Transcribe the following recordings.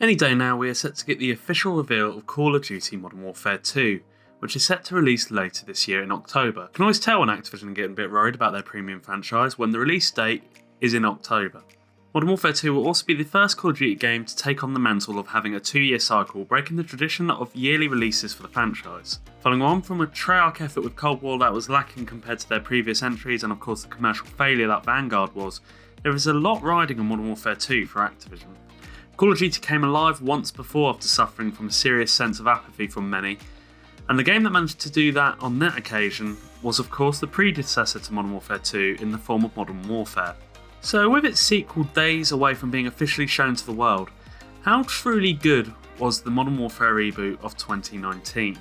Any day now we are set to get the official reveal of Call of Duty Modern Warfare 2, which is set to release later this year in October. You can always tell when Activision are getting a bit worried about their premium franchise when the release date is in October. Modern Warfare 2 will also be the first Call of Duty game to take on the mantle of having a 2-year cycle, breaking the tradition of yearly releases for the franchise. Following on from a Treyarch effort with Cold War that was lacking compared to their previous entries and of course the commercial failure that Vanguard was, there is a lot riding on Modern Warfare 2 for Activision. Call of Duty came alive once before after suffering from a serious sense of apathy from many, and the game that managed to do that on that occasion was of course the predecessor to Modern Warfare 2 in the form of Modern Warfare. So with its sequel days away from being officially shown to the world, how truly good was the Modern Warfare reboot of 2019?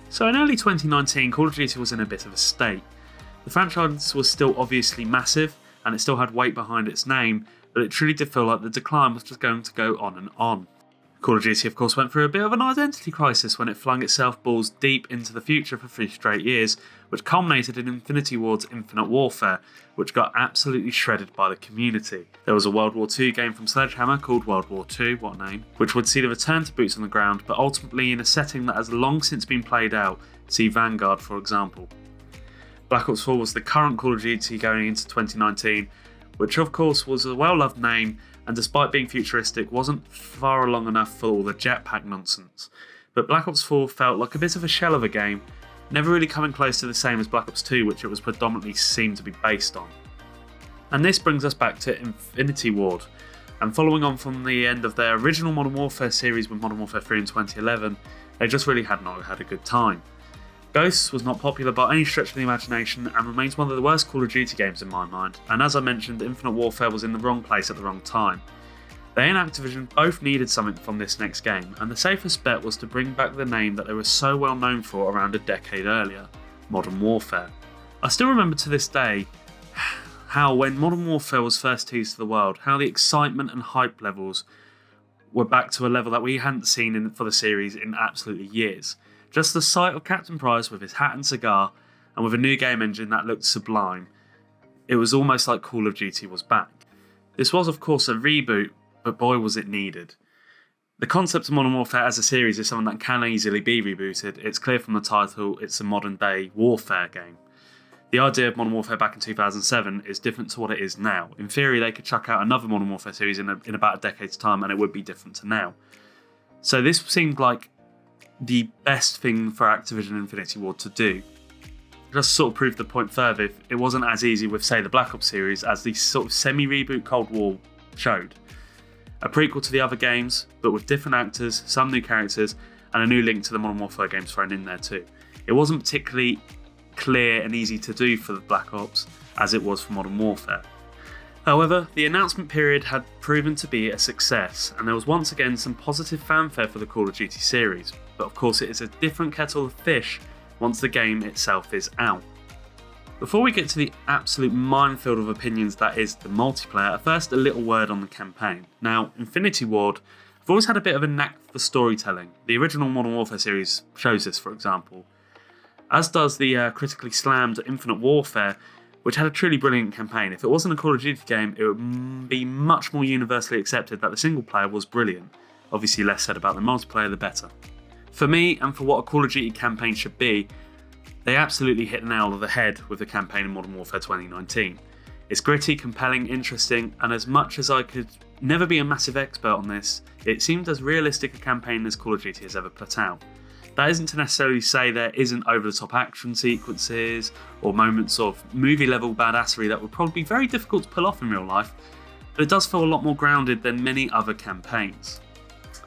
So in early 2019, Call of Duty was in a bit of a state. The franchise was still obviously massive, and it still had weight behind its name, but it truly did feel like the decline was just going to go on and on. Call of Duty of course went through a bit of an identity crisis when it flung itself balls deep into the future for 3 straight years, which culminated in Infinity Ward's Infinite Warfare, which got absolutely shredded by the community. There was a World War II game from Sledgehammer called World War II, what a name, which would see the return to boots on the ground, but ultimately in a setting that has long since been played out, see Vanguard for example. Black Ops 4 was the current Call of Duty going into 2019, which of course was a well-loved name and despite being futuristic wasn't far along enough for all the jetpack nonsense. But Black Ops 4 felt like a bit of a shell of a game, never really coming close to the same as Black Ops 2, which it was predominantly seen to be based on. And this brings us back to Infinity Ward, and following on from the end of their original Modern Warfare series with Modern Warfare 3 in 2011, they just really had not had a good time. Ghosts was not popular by any stretch of the imagination and remains one of the worst Call of Duty games in my mind, and as I mentioned, Infinite Warfare was in the wrong place at the wrong time. They and Activision both needed something from this next game, and the safest bet was to bring back the name that they were so well known for around a decade earlier, Modern Warfare. I still remember to this day how when Modern Warfare was first teased to the world, how the excitement and hype levels were back to a level that we hadn't seen for the series in absolutely years. Just the sight of Captain Price with his hat and cigar, and with a new game engine that looked sublime, it was almost like Call of Duty was back. This was of course a reboot, but boy was it needed. The concept of Modern Warfare as a series is something that can easily be rebooted. It's clear from the title it's a modern day warfare game. The idea of Modern Warfare back in 2007 is different to what it is now. In theory they could chuck out another Modern Warfare series in about a decade's time and it would be different to now. So this seemed like the best thing for Activision Infinity Ward to do. Just sort of proved the point further, it wasn't as easy with say the Black Ops series as the sort of semi-reboot Cold War showed. A prequel to the other games, but with different actors, some new characters, and a new link to the Modern Warfare games thrown in there too. It wasn't particularly clear and easy to do for the Black Ops as it was for Modern Warfare. However, the announcement period had proven to be a success, and there was once again some positive fanfare for the Call of Duty series, but of course it is a different kettle of fish once the game itself is out. Before we get to the absolute minefield of opinions that is the multiplayer, first a little word on the campaign. Now, Infinity Ward have always had a bit of a knack for storytelling. The original Modern Warfare series shows this, for example. As does the critically slammed Infinite Warfare, which had a truly brilliant campaign. If it wasn't a Call of Duty game, it would be much more universally accepted that the single player was brilliant. Obviously less said about the multiplayer, the better. For me, and for what a Call of Duty campaign should be, they absolutely hit the nail on the head with the campaign in Modern Warfare 2019. It's gritty, compelling, interesting, and as much as I could never be a massive expert on this, it seemed as realistic a campaign as Call of Duty has ever put out. That isn't to necessarily say there isn't over-the-top action sequences or moments of movie-level badassery that would probably be very difficult to pull off in real life, but it does feel a lot more grounded than many other campaigns.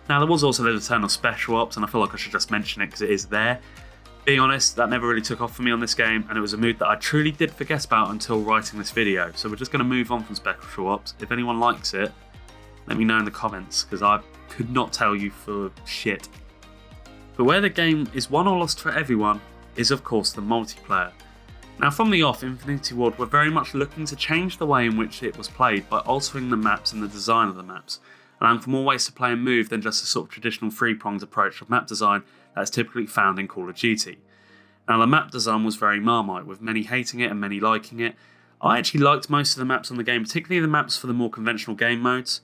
Now, there was also the return of special ops, and I feel like I should just mention it because it is there. Being honest, that never really took off for me on this game, and it was a mood that I truly did forget about until writing this video, so we're just going to move on from special ops. If anyone likes it, let me know in the comments, because I could not tell you for shit. But where the game is won or lost for everyone is of course the multiplayer. Now from the off, Infinity Ward were very much looking to change the way in which it was played by altering the maps and the design of the maps, allowing for more ways to play and move than just a sort of traditional three-pronged approach of map design that is typically found in Call of Duty. Now the map design was very Marmite, with many hating it and many liking it. I actually liked most of the maps on the game, particularly the maps for the more conventional game modes.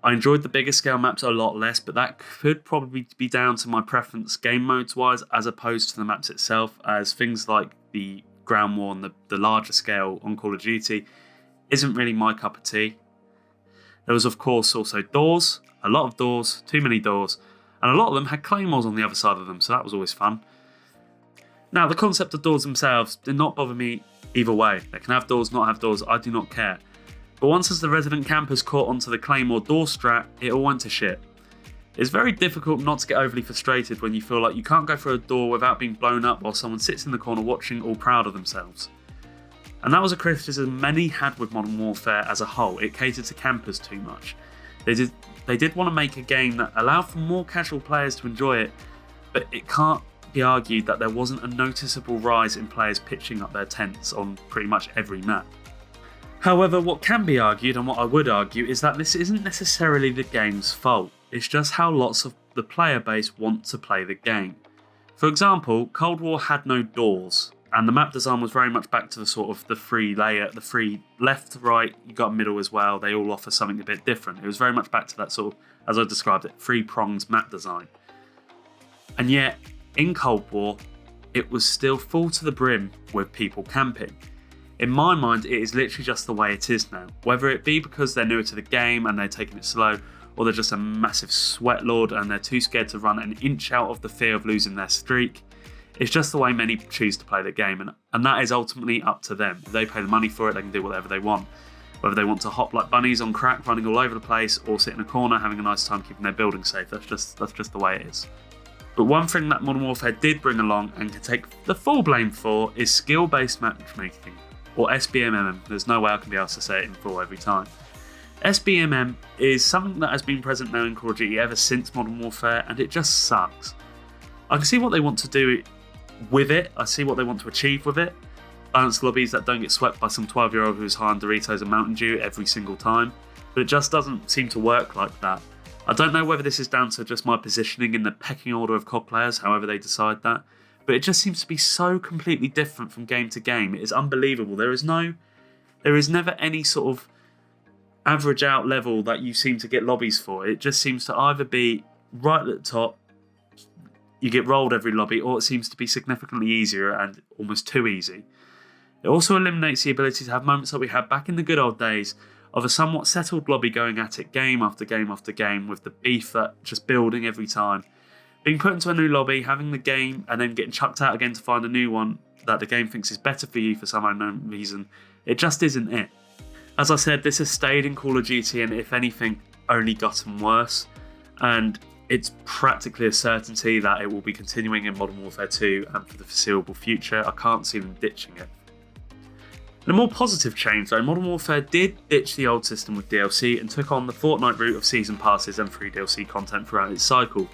I enjoyed the bigger scale maps a lot less, but that could probably be down to my preference game modes wise as opposed to the maps itself, as things like the ground war and the larger scale on Call of Duty isn't really my cup of tea. There was of course also doors, a lot of doors, too many doors, and a lot of them had claymores on the other side of them, so that was always fun. Now, the concept of doors themselves did not bother me either way. They can have doors, not have doors, I do not care. But once as the resident campers caught onto the claymore door strat, it all went to shit. It's very difficult not to get overly frustrated when you feel like you can't go through a door without being blown up while someone sits in the corner watching all proud of themselves. And that was a criticism many had with Modern Warfare as a whole. It catered to campers too much. They did want to make a game that allowed for more casual players to enjoy it, but it can't be argued that there wasn't a noticeable rise in players pitching up their tents on pretty much every map. However, what can be argued, and what I would argue, is that this isn't necessarily the game's fault. It's just how lots of the player base want to play the game. For example, Cold War had no doors, and the map design was very much back to the sort of the free layer, the free left, right, you got middle as well. They all offer something a bit different. It was very much back to that sort of, as I described it, three prongs map design. And yet, in Cold War, it was still full to the brim with people camping. In my mind, it is literally just the way it is now. Whether it be because they're newer to the game and they're taking it slow, or they're just a massive sweat lord and they're too scared to run an inch out of the fear of losing their streak. It's just the way many choose to play the game, and that is ultimately up to them. If they pay the money for it, they can do whatever they want. Whether they want to hop like bunnies on crack, running all over the place, or sit in a corner having a nice time keeping their building safe. That's just the way it is. But one thing that Modern Warfare did bring along and can take the full blame for is skill-based matchmaking, or SBMM. There's no way I can be asked to say it in full every time. SBMM is something that has been present now in Call of Duty ever since Modern Warfare, and it just sucks. I can see what they want to do with it, I see what they want to achieve with it. Balanced lobbies that don't get swept by some 12-year-old who's high on Doritos and Mountain Dew every single time, but it just doesn't seem to work like that. I don't know whether this is down to just my positioning in the pecking order of COD players, however they decide that, but it just seems to be so completely different from game to game. It is unbelievable. There is never any sort of average out level that you seem to get lobbies for. It just seems to either be right at the top, you get rolled every lobby, or it seems to be significantly easier and almost too easy. It also eliminates the ability to have moments that we had back in the good old days of a somewhat settled lobby going at it game after game after game, with the beef that just building every time. Being put into a new lobby, having the game, and then getting chucked out again to find a new one that the game thinks is better for you for some unknown reason, it just isn't it. As I said, this has stayed in Call of Duty and, if anything, only gotten worse, and it's practically a certainty that it will be continuing in Modern Warfare 2 and for the foreseeable future. I can't see them ditching it. In a more positive change though, Modern Warfare did ditch the old system with DLC and took on the Fortnite route of season passes and free DLC content throughout its cycle.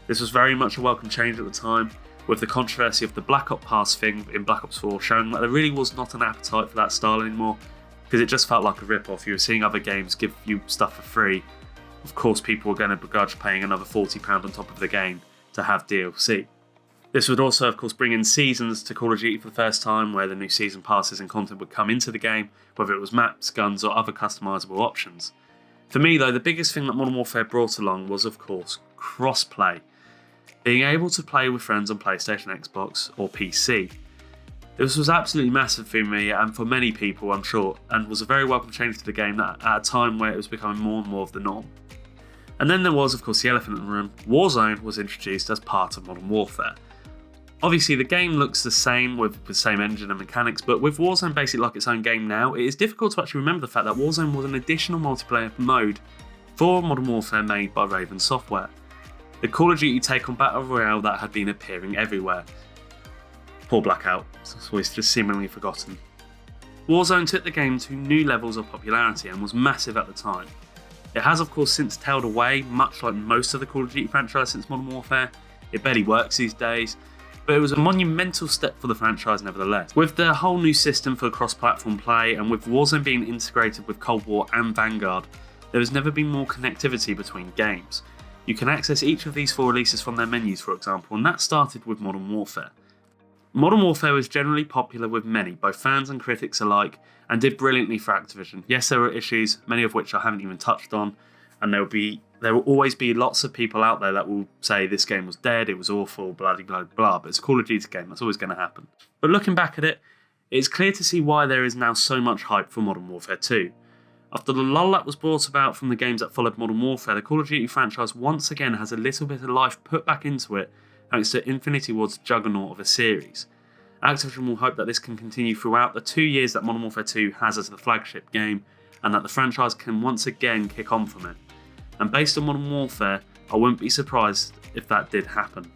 This was very much a welcome change at the time, with the controversy of the Black Ops Pass thing in Black Ops 4 showing that there really was not an appetite for that style anymore, because it just felt like a rip-off. You were seeing other games give you stuff for free. Of course, people were going to begrudge paying another £40 on top of the game to have DLC. This would also, of course, bring in seasons to Call of Duty for the first time, where the new season passes and content would come into the game, whether it was maps, guns, or other customisable options. For me, though, the biggest thing that Modern Warfare brought along was, of course, cross-play. Being able to play with friends on PlayStation, Xbox, or PC. This was absolutely massive for me and for many people, I'm sure, and was a very welcome change to the game at a time where it was becoming more and more of the norm. And then there was, of course, the elephant in the room. Warzone was introduced as part of Modern Warfare. Obviously, the game looks the same with the same engine and mechanics, but with Warzone basically like its own game now, it is difficult to actually remember the fact that Warzone was an additional multiplayer mode for Modern Warfare made by Raven Software. The Call of Duty take on Battle Royale that had been appearing everywhere. Poor Blackout, it's always just seemingly forgotten. Warzone took the game to new levels of popularity and was massive at the time. It has of course since tailed away, much like most of the Call of Duty franchise since Modern Warfare. It barely works these days, but it was a monumental step for the franchise nevertheless. With the whole new system for cross-platform play, and with Warzone being integrated with Cold War and Vanguard, there has never been more connectivity between games. You can access each of these 4 releases from their menus, for example, and that started with Modern Warfare. Modern Warfare was generally popular with many, both fans and critics alike, and did brilliantly for Activision. Yes, there were issues, many of which I haven't even touched on, and there will always be lots of people out there that will say this game was dead, it was awful, blah, blah, blah, but it's a Call of Duty game, that's always going to happen. But looking back at it, it's clear to see why there is now so much hype for Modern Warfare 2. After the lull that was brought about from the games that followed Modern Warfare, the Call of Duty franchise once again has a little bit of life put back into it thanks to Infinity Ward's juggernaut of a series. Activision will hope that this can continue throughout the 2 years that Modern Warfare 2 has as the flagship game, and that the franchise can once again kick on from it. And based on Modern Warfare, I wouldn't be surprised if that did happen.